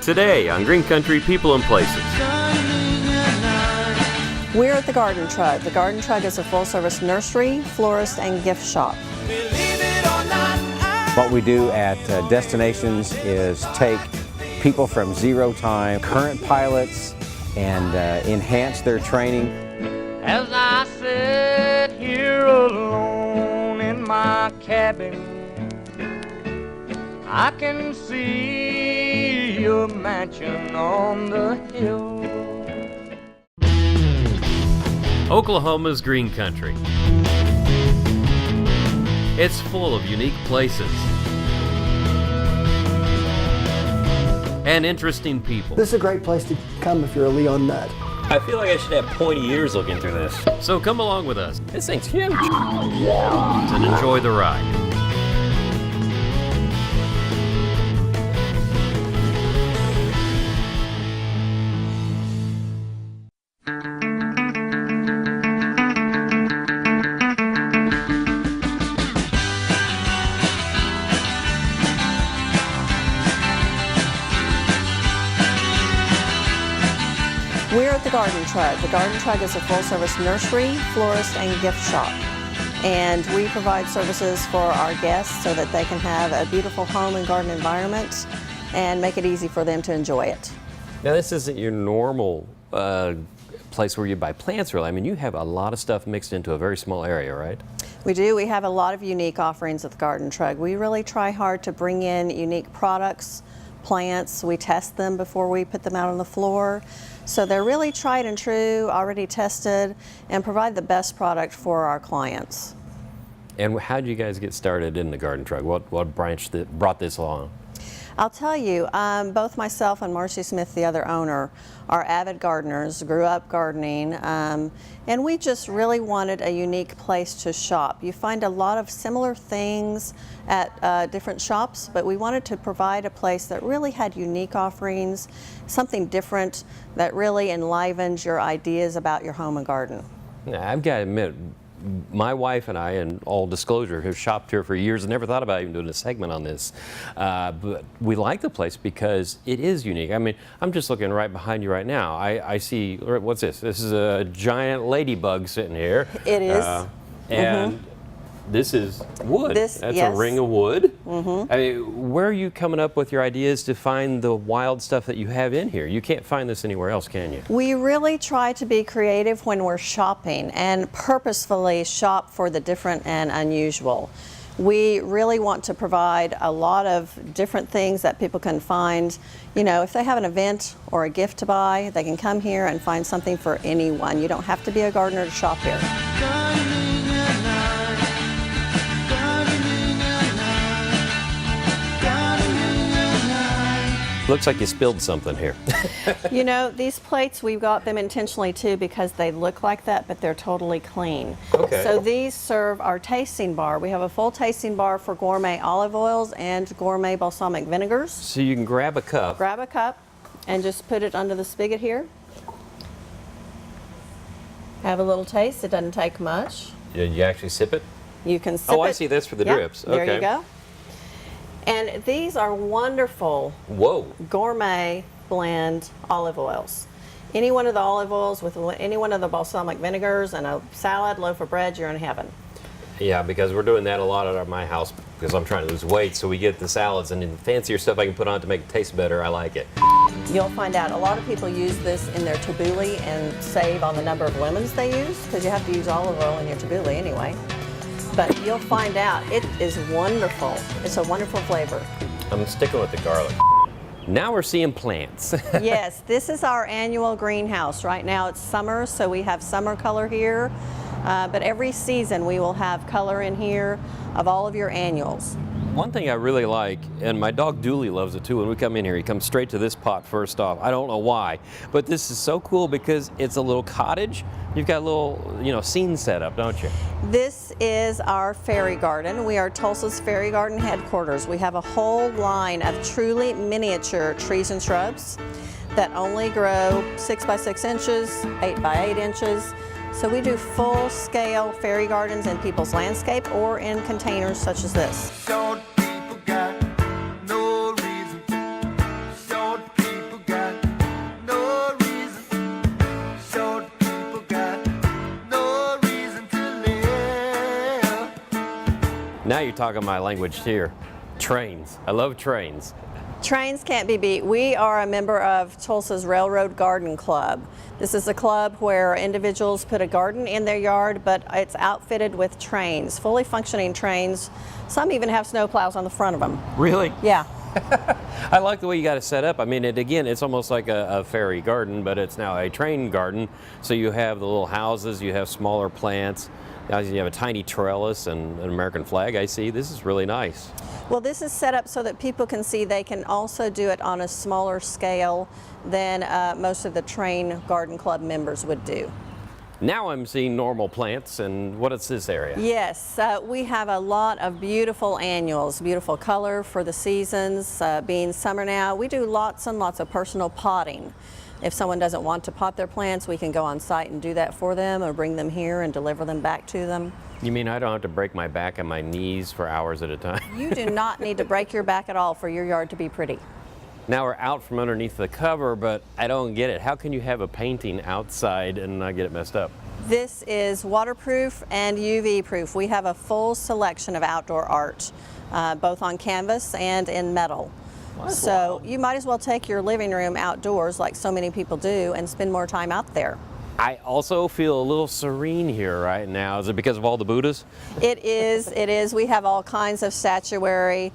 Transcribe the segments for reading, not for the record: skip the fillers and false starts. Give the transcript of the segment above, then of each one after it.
Today on Green Country People and Places. We're at the Garden Trug. The Garden Trug is a full-service nursery, florist, and gift shop. What we do at Destinations is take people from zero time, current pilots, and enhance their training. As I sit here alone in my cabin, I can see a mansion on the hill. Oklahoma's Green Country. It's full of unique places and interesting people. This is a great place to come if you're a Leon nut. I feel like I should have pointy ears looking through this. So come along with us This thing's huge. and enjoy the ride. We're at the Garden Trug. The Garden Trug is a full-service nursery, florist, and gift shop. And we provide services for our guests so that they can have a beautiful home and garden environment and make it easy for them to enjoy it. Now this isn't your normal place where you buy plants, really. I mean, you have a lot of stuff mixed into a very small area, right? We do. We have a lot of unique offerings at the Garden Trug. We really try hard to bring in unique products, plants. We test them before we put them out on the floor. So they're really tried and true, already tested, and provide the best product for our clients. And how did you guys get started in the Garden Trug? What branch that brought this along? I'll tell you, both myself and Marcy Smith, the other owner, are avid gardeners, grew up gardening, and we just really wanted a unique place to shop. You find a lot of similar things at different shops, but we wanted to provide a place that really had unique offerings, something different that really enlivened your ideas about your home and garden. Now, I've got to admit, my wife and I, in all disclosure, have shopped here for years and never thought about even doing a segment on this. But we like the place because it is unique. I mean, I'm just looking right behind you right now. I see, what's this? This is a giant ladybug sitting here. It is. And this is wood. That's yes. a ring of wood. I mean, where are you coming up with your ideas to find the wild stuff that you have in here? You can't find this anywhere else, can you? We really try to be creative when we're shopping and purposefully shop for the different and unusual. We really want to provide a lot of different things that people can find. You know, if they have an event or a gift to buy, they can come here and find something for anyone. You don't have to be a gardener to shop here. Looks like you spilled something here. You know, these plates, we've got them intentionally too because they look like that, but they're totally clean. Okay. So these serve our tasting bar. We have a full tasting bar for gourmet olive oils and gourmet balsamic vinegars. So you can grab a cup. Grab a cup and just put it under the spigot here. Have a little taste. It doesn't take much. Did you actually sip it? You can sip it. Oh, I see. That's for the Yep, drips. There Okay. you go. And these are wonderful Whoa. gourmet blend olive oils. Any one of the olive oils with any one of the balsamic vinegars and a salad, loaf of bread, you're in heaven. Yeah, because we're doing that a lot at my house because I'm trying to lose weight. So we get the salads and the fancier stuff I can put on to make it taste better. I like it. You'll find out a lot of people use this in their tabbouleh and save on the number of lemons they use because you have to use olive oil in your tabbouleh anyway. But you'll find out it is wonderful. It's a wonderful flavor. I'm sticking with the garlic. Now we're seeing plants. Yes, this is our annual greenhouse. Right now it's summer, so we have summer color here. But every season we will have color in here of all of your annuals. One thing I really like, and my dog Dooley loves it too, when we come in here, he comes straight to this pot first off. I don't know why, but this is so cool because it's a little cottage. You've got a little, scene set up, don't you? This is our fairy garden. We are Tulsa's Fairy Garden headquarters. We have a whole line of truly miniature trees and shrubs that only grow 6 by 6 inches, 8 by 8 inches. So we do full-scale fairy gardens in people's landscape or in containers such as this. Short people got no reason. Short people Now you're talking my language here. Trains. I love trains. Trains can't be beat. We are a member of Tulsa's Railroad Garden Club. This is a club where individuals put a garden in their yard, but it's outfitted with trains, fully functioning trains. Some even have snowplows on the front of them. Really? Yeah. I like the way you got it set up. I mean, again, it's almost like a fairy garden, but it's now a train garden. So you have the little houses, you have smaller plants, you have a tiny trellis and an American flag, I see. This is really nice. Well, this is set up so that people can see they can also do it on a smaller scale than most of the train garden club members would do. Now I'm seeing normal plants, and what is this area? Yes, we have a lot of beautiful annuals, beautiful color for the seasons. Being summer now, we do lots and lots of personal potting. If someone doesn't want to pot their plants, we can go on site and do that for them, or bring them here and deliver them back to them. You mean I don't have to break my back and my knees for hours at a time? You do not need to break your back at all for your yard to be pretty. Now we're out from underneath the cover, but I don't get it. How can you have a painting outside and not get it messed up? This is waterproof and UV proof. We have a full selection of outdoor art, both on canvas and in metal. So you might as well take your living room outdoors like so many people do and spend more time out there. I also feel a little serene here right now. Is it because of all the Buddhas? It is. We have all kinds of statuary,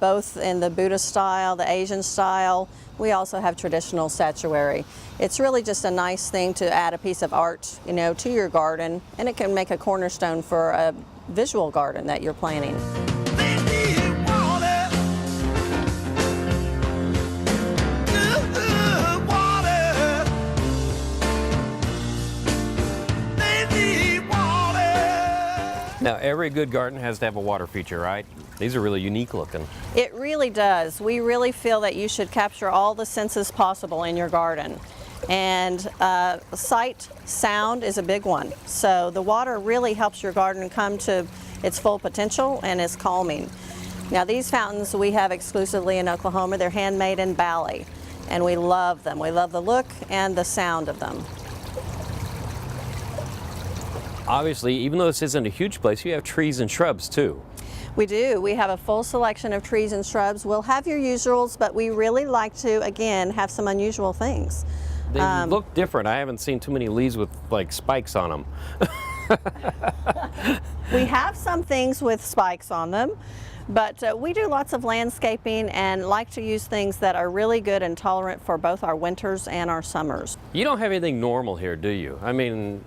both in the Buddha style, the Asian style. We also have traditional statuary. It's really just a nice thing to add a piece of art, you know, to your garden, and it can make a cornerstone for a visual garden that you're planning. Now, every good garden has to have a water feature, right? These are really unique looking. It really does. We really feel that you should capture all the senses possible in your garden. And sight, sound is a big one. So the water really helps your garden come to its full potential and is calming. Now, these fountains we have exclusively in Oklahoma. They're handmade in Bali, and we love them. We love the look and the sound of them. Obviously, even though this isn't a huge place, you have trees and shrubs too. We do. We have a full selection of trees and shrubs. We'll have your usuals, but we really like to, again, have some unusual things. They look different. I haven't seen too many leaves with like spikes on them. We have some things with spikes on them, but we do lots of landscaping and like to use things that are really good and tolerant for both our winters and our summers. You don't have anything normal here, do you? I mean,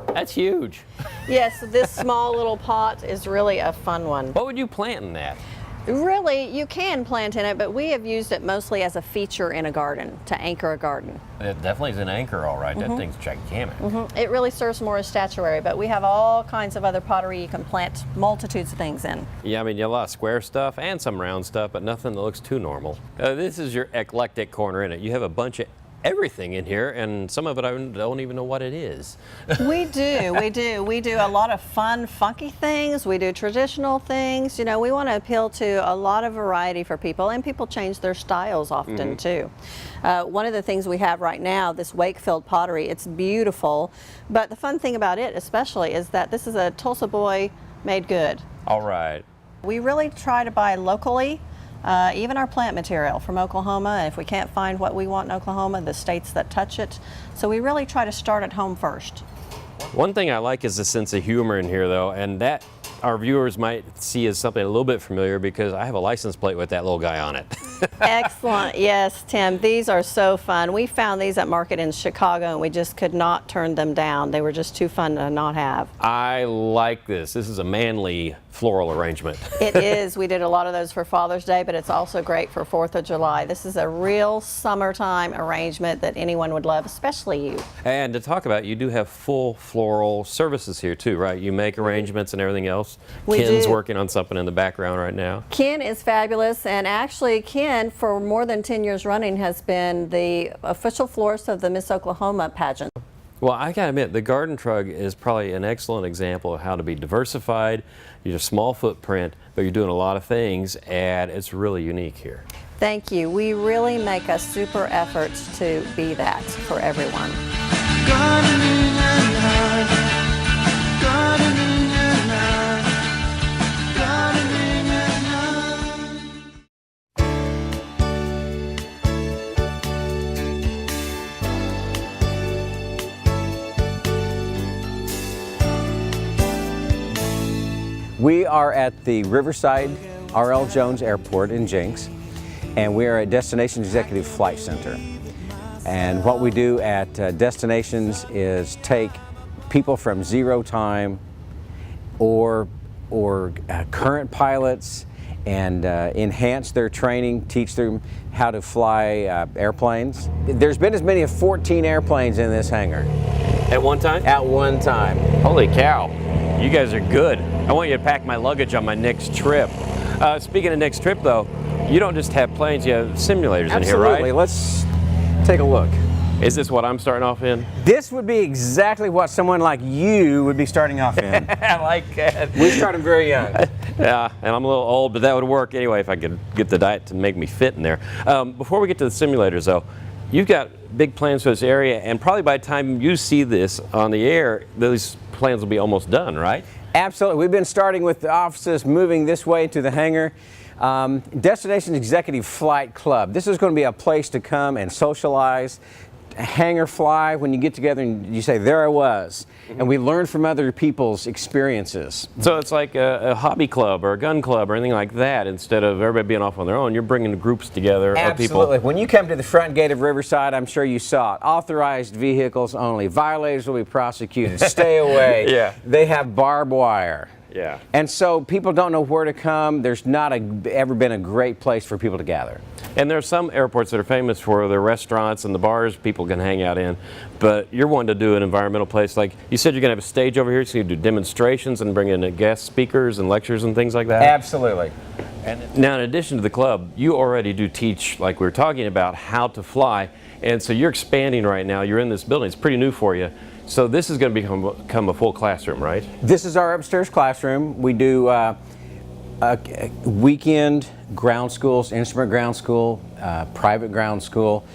that's huge. Yes, this small little pot is really a fun one. What would you plant in that? Really, you can plant in it, but we have used it mostly as a feature in a garden, to anchor a garden. It definitely is an anchor, all right. That thing's gigantic. It really serves more as statuary, but we have all kinds of other pottery you can plant multitudes of things in. Yeah, I mean, you have a lot of square stuff and some round stuff, but nothing that looks too normal. This is your eclectic corner in it. You have a bunch of everything in here, and some of it I don't even know what it is. We do. We do a lot of fun, funky things. We do traditional things. You know, we want to appeal to a lot of variety for people, and people change their styles often too. One of the things we have right now, this Wakefield pottery, it's beautiful, but the fun thing about it especially is that this is a Tulsa boy made good. All right. We really try to buy locally. Even our plant material from Oklahoma. If we can't find what we want in Oklahoma, the states that touch it. So we really try to start at home first. One thing I like is the sense of humor in here, though, and that our viewers might see as something a little bit familiar because I have a license plate with that little guy on it. Excellent. Yes, Tim. These are so fun. We found these at market in Chicago and we just could not turn them down. They were just too fun to not have. I like this. This is a manly floral arrangement. It is. We did a lot of those for Father's Day, but it's also great for 4th of July. This is a real summertime arrangement that anyone would love, especially you. And to talk about, you do have full floral services here too, right? You make arrangements and everything else. We Ken's do. working on something in the background right now. Ken is fabulous, and actually Ken, for more than 10 years running, has been the official florist of the Miss Oklahoma pageant. Well, I gotta admit, the garden trug is probably an excellent example of how to be diversified. You're a small footprint, but you're doing a lot of things, and it's really unique here. Thank you. We really make a super effort to be that for everyone. Gardening and art, gardening and art. We are at the Riverside R.L. Jones Airport in Jenks, and we are at Destination Executive Flight Center. And what we do at Destinations is take people from zero time or current pilots and enhance their training, teach them how to fly airplanes. There's been as many as 14 airplanes in this hangar. At one time? At one time. Holy cow, you guys are good. I want you to pack my luggage on my next trip. Speaking of next trip though, you don't just have planes, you have simulators in here, right? Absolutely. Let's take a look. Is this what I'm starting off in? This would be exactly what someone like you would be starting off in. I like that. We started very young. Yeah, and I'm a little old, but that would work anyway if I could get the diet to make me fit in there. Before we get to the simulators though, you've got big plans for this area, and probably by the time you see this on the air, those plans will be almost done, right? Absolutely. We've been starting with the offices moving this way to the hangar. Destination Executive Flight Club. This is going to be a place to come and socialize, hangar fly when you get together and you say, there I was. And we learn from other people's experiences. So it's like a hobby club or a gun club or anything like that. Instead of everybody being off on their own, you're bringing groups together of people. Absolutely. When you come to the front gate of Riverside, I'm sure you saw it. Authorized vehicles only. Violators will be prosecuted. Stay away. Yeah. They have barbed wire. Yeah. And so people don't know where to come. There's not ever been a great place for people to gather. And there's some airports that are famous for their restaurants and the bars people can hang out in, but you're wanting to do an environmental place. Like you said, you're going to have a stage over here so you can do demonstrations and bring in guest speakers and lectures and things like that? Absolutely. And now, in addition to the club, you already do teach, like we were talking about, how to fly. And so you're expanding right now. You're in this building. It's pretty new for you. So this is going to become a full classroom, right? This is our upstairs classroom. We do weekend ground schools, instrument ground school, private ground school,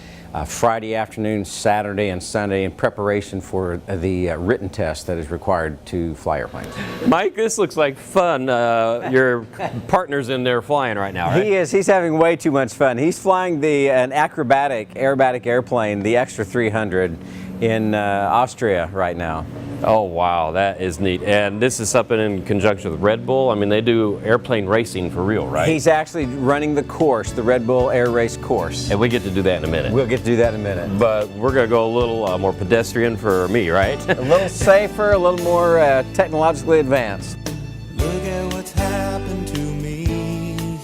Friday afternoon, Saturday, and Sunday in preparation for the written test that is required to fly airplanes. Mike, this looks like fun. Your partner's in there flying right now, right? He is. He's having way too much fun. He's flying an aerobatic airplane, the Extra 300, in Austria right now. Oh wow, that is neat. And this is something in conjunction with Red Bull. I mean, they do airplane racing for real, right? He's actually running the course, the Red Bull Air Race course. And we get to do that in a minute. We'll get to do that in a minute. But we're going to go a little more pedestrian for me, right? A little safer, a little more technologically advanced. Look at what's happened to me.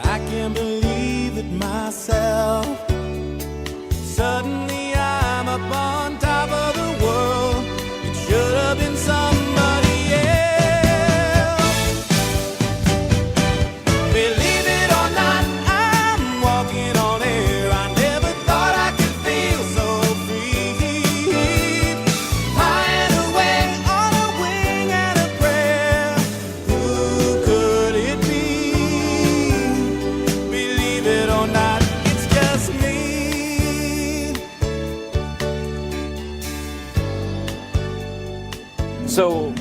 I can't believe it myself. Suddenly I'm up on top of the world. It should have been somebody else. Believe it or not, I'm walking on air. I never thought I could feel so free. Flying away on a wing and a prayer. Who could it be? Believe it or not, it's just me. So,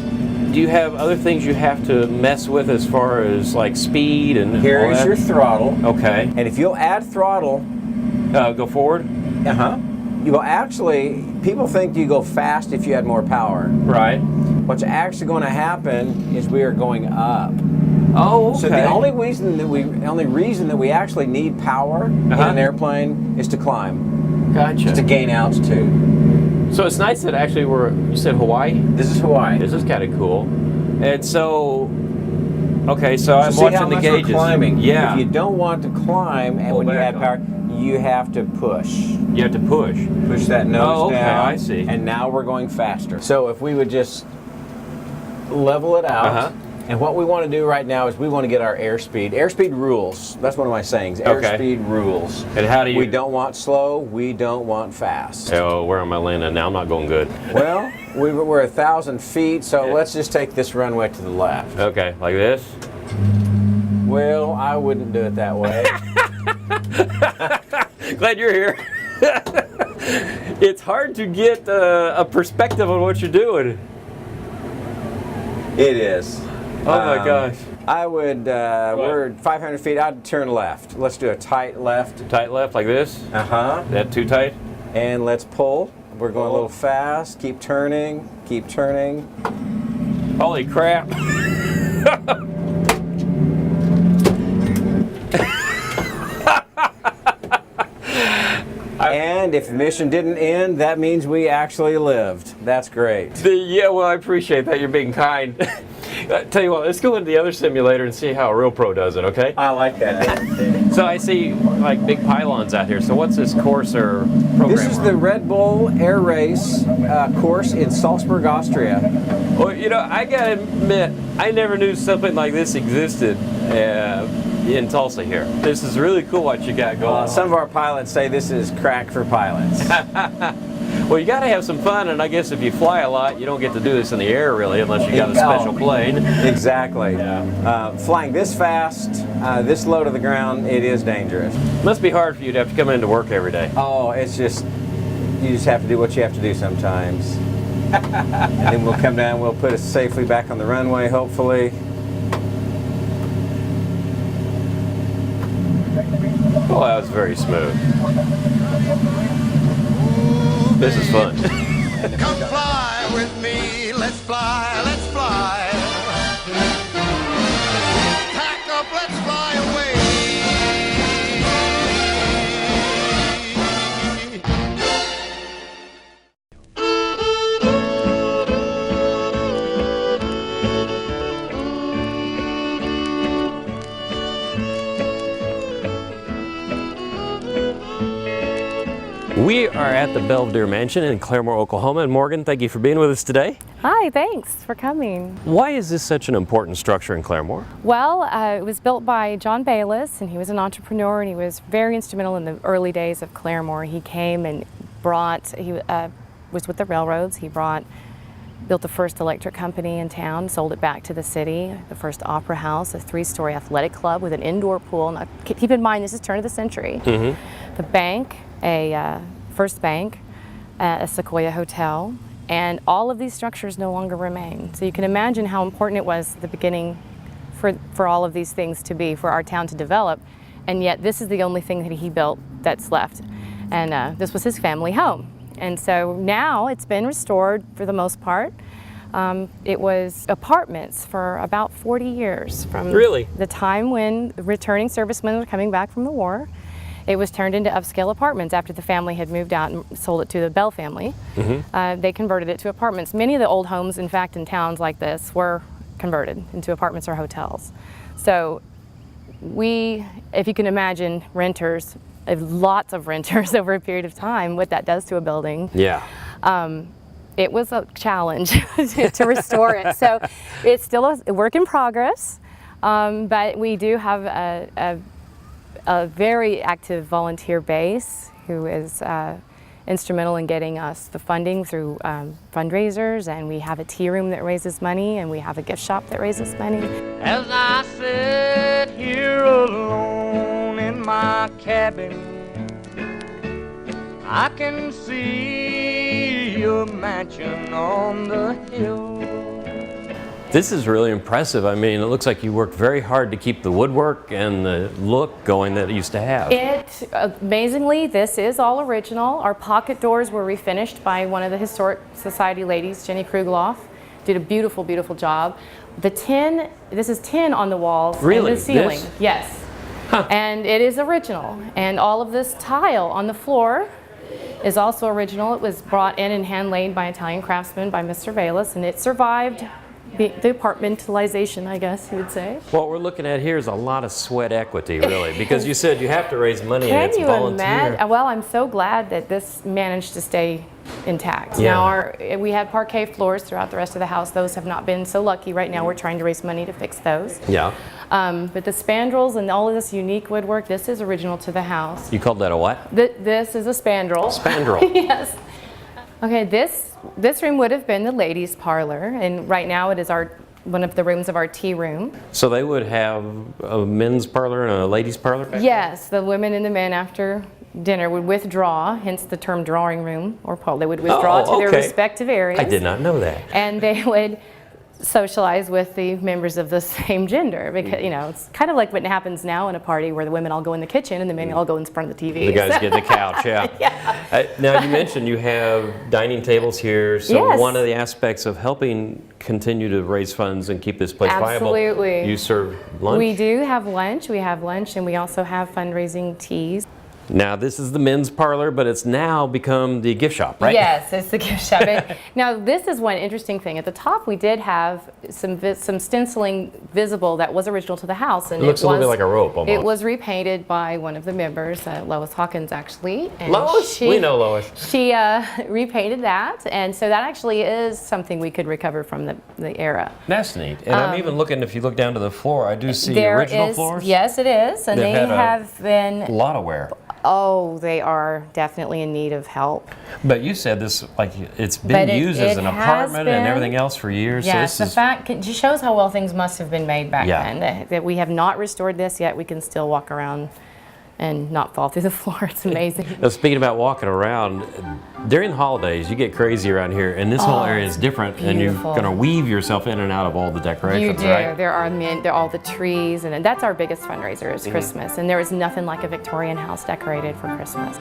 do you have other things you have to mess with as far as like speed and Here all is that? your throttle. Okay. And if you'll add throttle, Go forward? you will actually, people think you go fast if you add more power. Right. What's actually going to happen is we are going up. Oh, okay. So the only reason that we actually need power in an airplane is to climb, Gotcha. to gain altitude. So it's nice that actually you said Hawaii? This is Hawaii. This is kind of cool. And so, okay, so I'm See watching how the much gauges. we're climbing. Yeah. If you don't want to climb, and Pull when you back add power, you have to push. You have to push. Push that nose Oh, okay, down. I see. And now we're going faster. So if we would just level it out. And what we want to do right now is we want to get our airspeed. Airspeed rules. That's one of my sayings. Okay. Airspeed rules. And how do you... We don't want slow. We don't want fast. Oh, where am I landing now? I'm not going good. Well, we're 1,000 feet, so let's just take this runway to the left. Okay, like this? Well, I wouldn't do it that way. Glad you're here. It's hard to get a perspective on what you're doing. It is. Oh my gosh. I would, we're 500 feet, I'd turn left. Let's do a tight left. Tight left like this? Uh-huh. That too tight? And let's pull. We're going a little fast. Keep turning. Keep turning. Holy crap. And if the mission didn't end, that means we actually lived. That's great. Yeah, well, I appreciate that. You're being kind. Tell you what, let's go into the other simulator and see how a real pro does it, okay? I like that. So I see like big pylons out here. So what's this course or program? This is the Red Bull Air Race course in Salzburg, Austria. Well, you know, I gotta admit, I never knew something like this existed in Tulsa here. This is really cool what you got going on. Some of our pilots say this is crack for pilots. Well, you got to have some fun, and I guess if you fly a lot, you don't get to do this in the air really, unless you got a special plane. Exactly. Yeah. Flying this fast, this low to the ground, it is dangerous. Must be hard for you to have to come into work every day. Oh, it's just, you just have to do what you have to do sometimes. And then we'll come down, we'll put us safely back on the runway, hopefully. Oh, that was very smooth. This is fun. Come fly with me, let's fly, let's fly. Pack up, let's fly away. We are at the Belvidere Mansion in Claremore, Oklahoma. And Morgan, thank you for being with us today. Hi, thanks for coming. Why is this such an important structure in Claremore? Well, it was built by John Bayless, and he was an entrepreneur, and he was very instrumental in the early days of Claremore. He came and he was with the railroads. He built the first electric company in town, sold it back to the city, the first opera house, a 3-story athletic club with an indoor pool. Now, keep in mind, this is turn of the century. The bank, a First Bank, a Sequoia Hotel, and all of these structures no longer remain. So you can imagine how important it was at the beginning for all of these things to be, for our town to develop, and yet this is the only thing that he built that's left. And this was his family home. And so now it's been restored for the most part. It was apartments for about 40 years from the time when the returning servicemen were coming back from the war. It was turned into upscale apartments after the family had moved out and sold it to the Bell family. They converted it to apartments. Many of the old homes, in fact, in towns like this were converted into apartments or hotels. So if you can imagine renters, lots of renters over a period of time, what that does to a building. Yeah. It was a challenge to restore it. So it's still a work in progress, but we do have a very active volunteer base who is instrumental in getting us the funding through fundraisers, and we have a tea room that raises money, and we have a gift shop that raises money. As I sit here alone in my cabin, I can see your mansion on the hill. This is really impressive. I mean, it looks like you worked very hard to keep the woodwork and the look going that it used to have. Amazingly, this is all original. Our pocket doors were refinished by one of the Historic Society ladies, Jenny Krugloff. Did a beautiful, beautiful job. The tin, this is tin on the walls and the ceiling. This? Yes. And it is original. And all of this tile on the floor is also original. It was brought in and hand laid by Italian craftsmen by Mr. Bayless, and it survived the apartmentalization, I guess you would say. What we're looking at here is a lot of sweat equity, really, because you said you have to raise money and it's volunteer. Can you imagine? Well, I'm so glad that this managed to stay intact. Yeah. Now, we had parquet floors throughout the rest of the house. Those have not been so lucky. Right now, we're trying to raise money to fix those. Yeah. But the spandrels and all of this unique woodwork, this is original to the house. You called that a what? This is a spandrel. Spandrel. Yes. Okay, this room would have been the ladies' parlor, and right now it is one of the rooms of our tea room. So they would have a men's parlor and a ladies' parlor back Yes, the women and the men after dinner would withdraw, hence the term drawing room or parlor. They would withdraw to their respective areas. I did not know that. And they would socialize with the members of the same gender, because you know it's kind of like what happens now in a party where the women all go in the kitchen and the men all go in front of the TV. The guys get the couch, yeah. Yeah. Now you mentioned you have dining tables here, so Yes. one of the aspects of helping continue to raise funds and keep this place viable, Absolutely. you serve lunch? We do have lunch. We have lunch, and we also have fundraising teas. Now this is the men's parlor, but it's now become the gift shop, right? Yes, it's the gift shop. Now, this is one interesting thing. At the top, we did have some stenciling visible that was original to the house. And It looks a little bit like a rope almost. It was repainted by one of the members, Lois Hawkins, actually. And Lois? We know Lois. She repainted that, and so that actually is something we could recover from the era. That's neat. And I'm even looking, if you look down to the floor, I do see There original is- floors. Yes, it is, and They've they had a have been. A lot of wear. Oh, they are definitely in need of help. But you said this, like, it's But been it- used as it an has apartment and been. everything else for years. Yes, so the this is, fact it just shows how well things must have been made back Yeah. then. That we have not restored this yet. We can still walk around and not fall through the floor. It's amazing. Now, speaking about walking around, during the holidays, you get crazy around here, and this whole area is different, and you're beautiful. going to weave yourself in and out of all the decorations, You do. right? There are all the trees, and that's our biggest fundraiser is Christmas. And there is nothing like a Victorian house decorated for Christmas.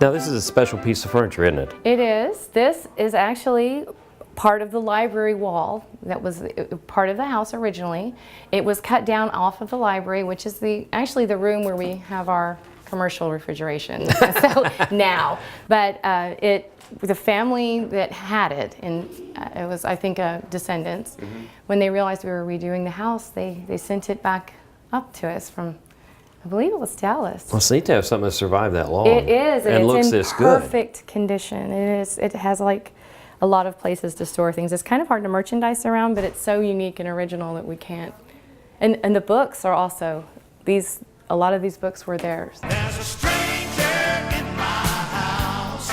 Now, this is a special piece of furniture, isn't it? It is. This is actually part of the library wall that was part of the house originally. It was cut down off of the library, which is actually the room where we have our commercial refrigeration. So now, but the family that had it, and it was, I think, descendants. When they realized we were redoing the house, they sent it back up to us from, I believe it was Dallas. Well, it's neat to have something that survived that long. It is, and and it's looks in this good. perfect condition. It is. It has like a lot of places to store things. It's kind of hard to merchandise around, but it's so unique and original that we can't. And the books are also these. A lot of these books were theirs. There's a stranger in my house.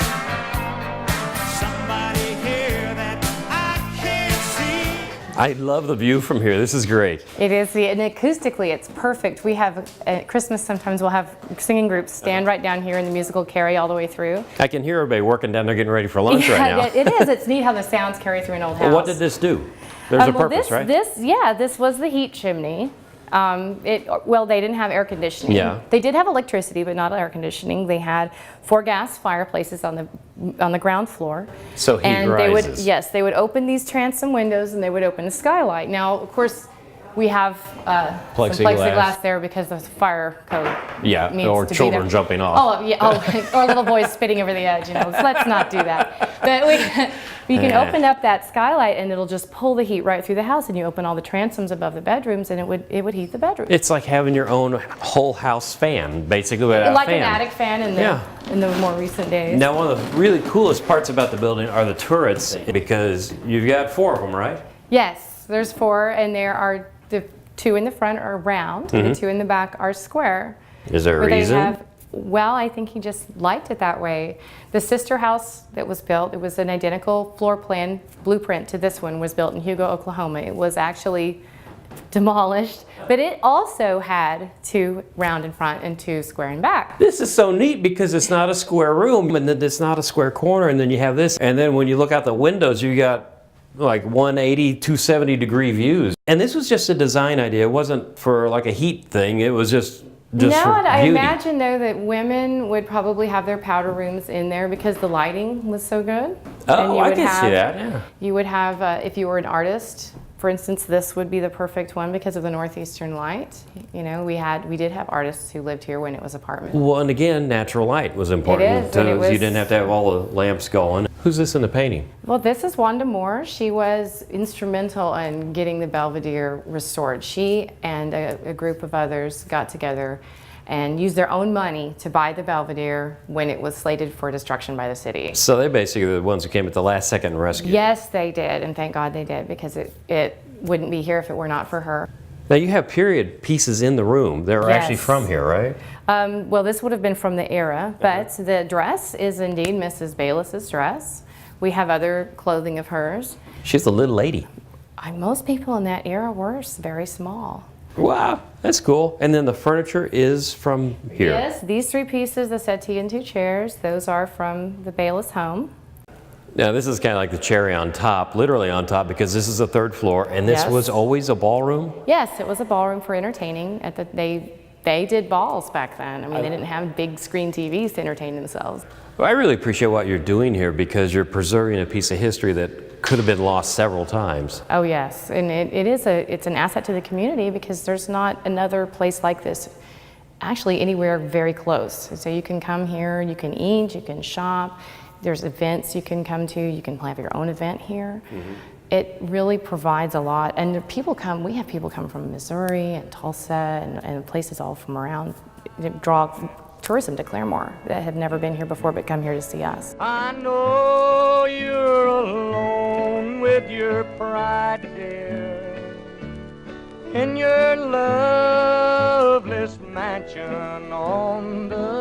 Somebody here that I can't see. I love the view from here. This is great. It is, and acoustically, it's perfect. We have at Christmas sometimes we'll have singing groups stand right down here, and the music will carry all the way through. I can hear everybody working down there getting ready for lunch right now. It is. It's neat how the sounds carry through an old house. Well, what did this do? There's a Well, purpose, right? This was the heat chimney. Well, they didn't have air conditioning. Yeah. They did have electricity, but not air conditioning. They had 4 gas fireplaces on the ground floor. So heat and rises. they would open these transom windows and they would open the skylight. Now, of course, we have some plexiglass there because the fire code. Yeah, needs or to be children there. jumping off. Oh, yeah, or little boys spitting over the edge. You know, so let's not do that. But you can open up that skylight and it'll just pull the heat right through the house. And you open all the transoms above the bedrooms, and it would heat the bedroom. It's like having your own whole house fan, basically, without Like a fan. an attic fan in the more recent days. Now, one of the really coolest parts about the building are the turrets, because you've got 4 of them, right? Yes, there's 4, and there are the 2 in the front are round, the 2 in the back are square. Is there a where they reason? have- well, I think he just liked it that way. The sister house that was built, it was an identical floor plan blueprint to this one, was built in Hugo, Oklahoma. It was actually demolished, but it also had 2 round in front and 2 square in back. This is so neat because it's not a square room, and then it's not a square corner, and then you have this, and then when you look out the windows, you got like 180, 270 degree views. And this was just a design idea. It wasn't for like a heat thing. It was just No, for I beauty. imagine though that women would probably have their powder rooms in there because the lighting was so good. And Oh, you I would can see have- that, yeah. You would have, if you were an artist, for instance, this would be the perfect one because of the northeastern light. You know, we did have artists who lived here when it was apartment. Well, and again, natural light was important. is, and it was- You didn't have to have all the lamps going. Who's this in the painting? Well, this is Wanda Moore. She was instrumental in getting the Belvidere restored. She and a group of others got together and used their own money to buy the Belvidere when it was slated for destruction by the city. So they basically were the ones who came at the last second and rescued. Yes, they did, and thank God they did, because it wouldn't be here if it were not for her. Now you have period pieces in the room. They're actually Yes. from here, right? Well, this would have been from the era, but the dress is indeed Mrs. Bayless's dress. We have other clothing of hers. She's a little lady. Most people in that era were very small. Wow, that's cool. And then the furniture is from here. Yes, these 3 pieces, the settee and 2 chairs, those are from the Bayless home. Now this is kind of like the cherry on top, literally on top, because this is the 3rd floor, and this Yes. was always a ballroom? Yes, it was a ballroom for entertaining. They did balls back then. I mean, they didn't have big screen TVs to entertain themselves. Well, I really appreciate what you're doing here because you're preserving a piece of history that could have been lost several times. Oh yes, and it's an asset to the community because there's not another place like this actually anywhere very close. So you can come here, you can eat, you can shop, there's events you can come to, you can have your own event here. It really provides a lot, and we have people come from Missouri and Tulsa and places all from around, draw tourism to Claremore that have never been here before but come here to see us. I know you're alone with your pride, dear, in your loveless mansion on the